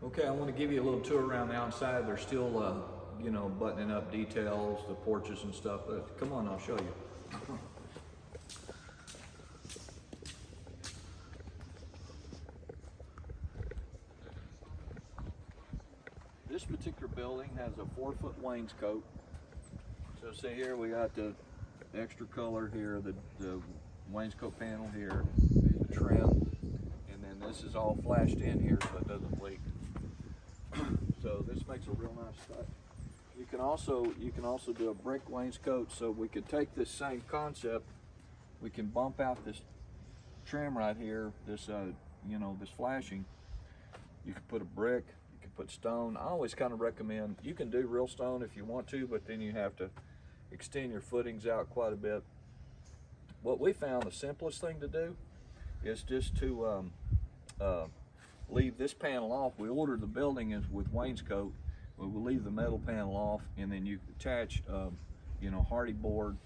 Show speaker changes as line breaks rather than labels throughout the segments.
Okay, I want to give you a little tour around the outside. There's still, you know, buttoning up details, the porches and stuff, but come on, I'll show you. This particular building has a 4-foot wainscot. So see here, we got the extra color here, the wainscot panel here, the trim, and then this is all flashed in here so it doesn't leak. So this makes a real nice cut. You can also do a brick wainscot. So we could take this same concept, we can bump out this trim right here, this you know, this flashing. You could put a brick, you could put stone. I always kind of recommend, you can do real stone if you want to, but then you have to extend your footings out quite a bit. What we found the simplest thing to do is just to leave this panel off. We ordered the building is with wainscot. We will leave the metal panel off, and then you attach, you know, hardy board,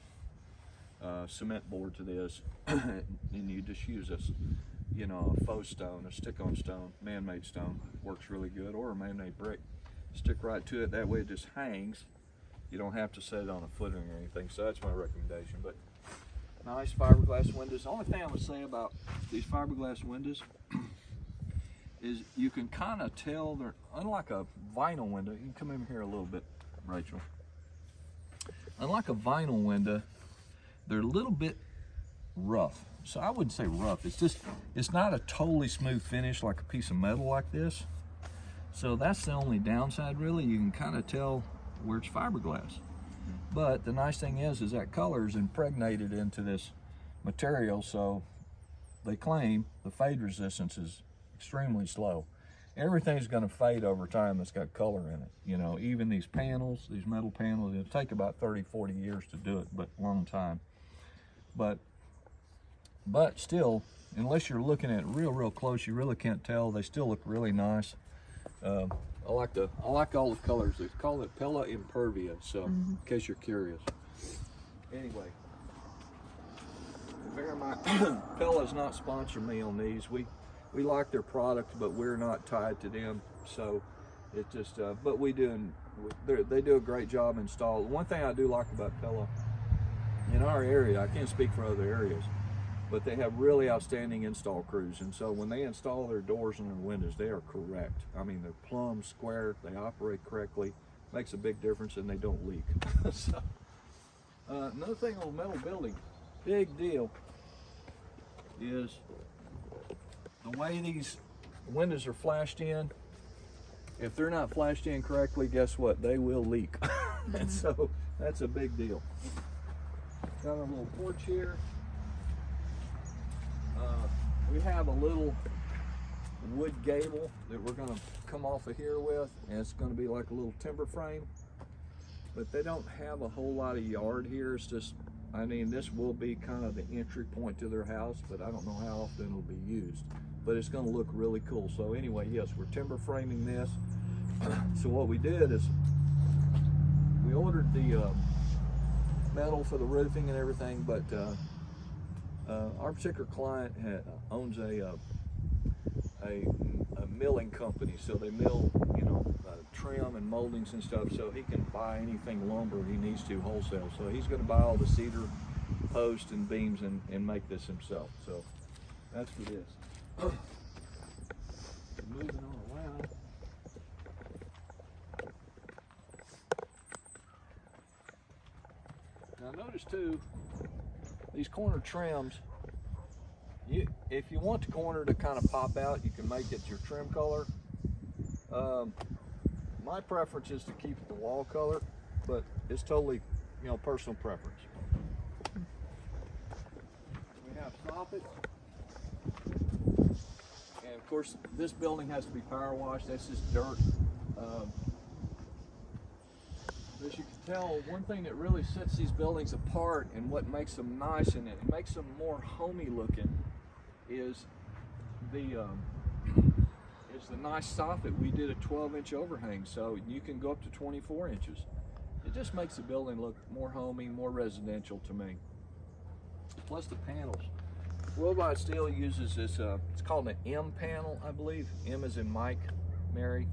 cement board to this, and you just use this, you know, a faux stone, a stick-on stone, man-made stone, works really good, or a man-made brick. Stick right to it. That way it just hangs. You don't have to set it on a footing or anything. So that's my recommendation. But nice fiberglass windows. The only thing I would say about these fiberglass windows is you can kind of tell they're, unlike a vinyl window, you can come in here a little bit, Rachel. Unlike a vinyl window, they're a little bit rough. So I wouldn't say rough, it's just, it's not a totally smooth finish like a piece of metal like this. So that's the only downside really. You can kind of tell where it's fiberglass. But the nice thing is that color is impregnated into this material, so they claim the fade resistance is extremely slow. Everything's going to fade over time that's got color in it. You know, even these panels, these metal panels, it'll take about 30-40 years to do it, but long time. But still, unless you're looking at it real close, you really can't tell. They still look really nice. I like all the colors. They call it Pella Impervia, so in case you're curious. Anyway, bear in mind, Pella's not sponsoring me on these. We like their product, but we're not tied to them. So it just, but they do a great job installing. One thing I do like about Pella in our area, I can't speak for other areas, but they have really outstanding install crews, and so when they install their doors and their windows, they are correct. I mean, they're plumb, square, they operate correctly, makes a big difference, and they don't leak. So, another thing on metal building, big deal, is the way these windows are flashed in. If they're not flashed in correctly, guess what? They will leak. And so that's a big deal. Got a little porch here. We have a little wood gable that we're going to come off of here with, and it's going to be like a little timber frame. But they don't have a whole lot of yard here. It's just, I mean, this will be kind of the entry point to their house, but I don't know how often it'll be used. But it's going to look really cool. So anyway, yes, we're timber framing this. So what we did is we ordered the metal for the roofing and everything, but our particular client owns a milling company, so they mill, you know, trim and moldings and stuff, so he can buy anything lumber he needs to wholesale. So he's going to buy all the cedar posts and beams and make this himself. So that's for this. Moving on around. Now notice too, these corner trims, if you want the corner to kind of pop out, you can make it your trim color. My preference is to keep it the wall color, but it's totally, you know, personal preference. We have soffits, and of course this building has to be power washed. That's just dirt. As you can tell, one thing that really sets these buildings apart and what makes them nice and it makes them more homey looking is the nice soffit. We did a 12-inch overhang, so you can go up to 24 inches. It just makes the building look more homey, more residential to me. Plus the panels. Worldwide Steel uses this, it's called an M panel, I believe. M as in Mike. Mary,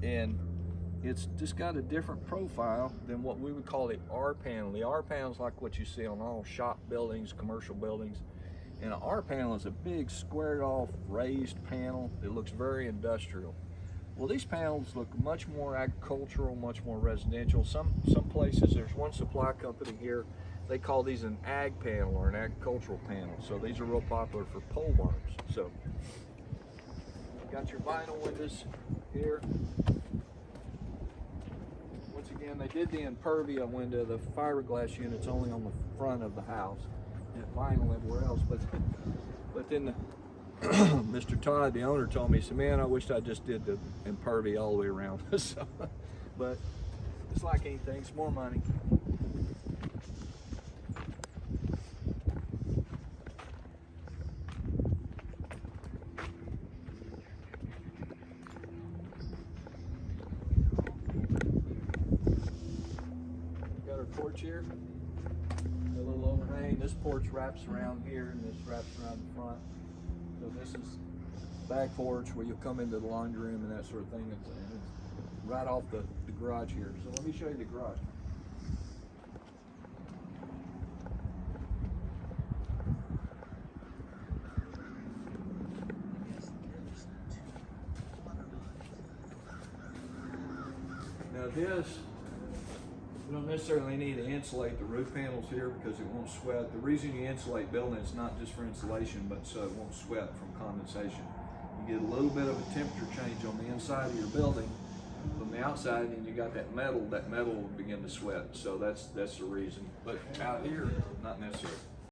and it's just got a different profile than what we would call the R panel. The R panel is like what you see on all shop buildings, commercial buildings. And an R panel is a big squared off raised panel that looks very industrial. Well, these panels look much more agricultural, much more residential. Some places, there's one supply company here, they call these an ag panel or an agricultural panel. So these are real popular for pole barns. So, got your vinyl windows here. Once again, they did the impervia window. The fiberglass unit's only on the front of the house, and vinyl everywhere else. But then Mr. Todd, the owner, told me, he said, man, I wish I just did the impervia all the way around. So, but it's like anything, it's more money. Got our porch here, a little overhang. This porch wraps around here, and this wraps around the front. So this is back porch where you'll come into the laundry room and that sort of thing. It's right off the garage here. So let me show you the garage. Now this, you don't necessarily need to insulate the roof panels here because it won't sweat. The reason you insulate buildings is not just for insulation, but so it won't sweat from condensation. You get a little bit of a temperature change on the inside of your building from the outside, and you got that metal will begin to sweat. So that's the reason. But out here, not necessary.